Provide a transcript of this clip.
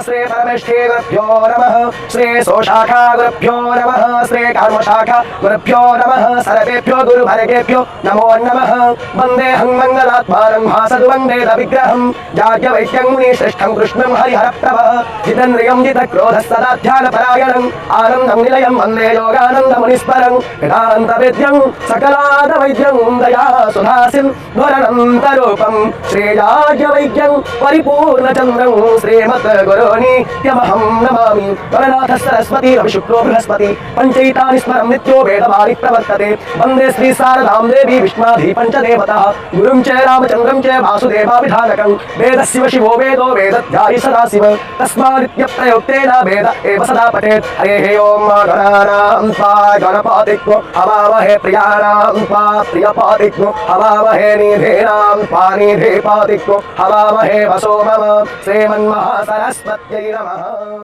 श्री परमेष्ठी गुरुभ्यो नमः श्री सोशाखा गुरुभ्यो नमः श्री कर्मशाखा गुरुभ्यो नमः सर्वेभ्यो गुरुभर्गेभ्यो नमो नमः वन्देऽहं मङ्गलात्मानं हासद्वन्देत विग्रहं जाड्यवैद्यं मुनिश्रेष्ठं कृष्णं हरिहरप्रभः जितेन्द्रियं जितक्रोधः सदा ध्यानपरायणम् आनन्दं निलयं वन्दे योगानन्दमुनिस्परं वेदान्तवेद्यं सकलादवैद्यं दया सुधासिन्धुरनन्तरूपं श्रीजाड्यवैद्यं परिपूर्णचन्द्रं श्रीमद्गुरोनित्यमहं नमामि गणनाथ सरस्वती रविशुक्रो बृहस्पति पञ्चैतानि स्मरं नित्यो वेदवारि प्रवर्तते वन्दे श्री शारदां देवी विष्णाधि पञ्चदेवताः गुरुं च रामचन्द्रं च वासुदेवाभिधानकं वेदशिव शिवो वेदो वेदध्यायि सदा शिव तस्मादित्यप्रयोक्तेन वेद एव सदा पठेत् हरेः ओं गणानां त्वा गणपतिग्नो हवामहे प्रियाणां त्वा प्रियपतिग्नो हवामहे निधीनां त्वा निधिपतिग्नो हवामहे वसो मम श्रीमन्महासरस्वत्यै नमः।